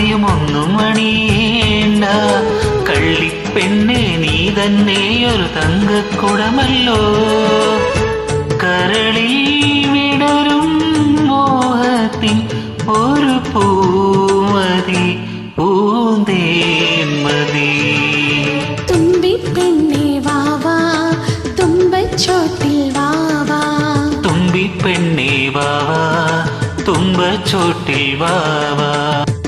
മാലയുമൊന്നും അണിയേണ്ട, കള്ളിപ്പെണ്ണെ നീ തന്നെ ഒരു തങ്കക്കുടമല്ലോ. കരളിൽ വിടരും മോഹത്തിൻ ഒരു പൂമതി, പൂന്തേന്മതി. തുമ്പിപ്പെണ്ണെ വാവാ തുമ്പച്ചോട്ടിൽ വാവാ, തുമ്പിപ്പെണ്ണെ വാവാ തുമ്പച്ചോട്ടിൽ വാവാ.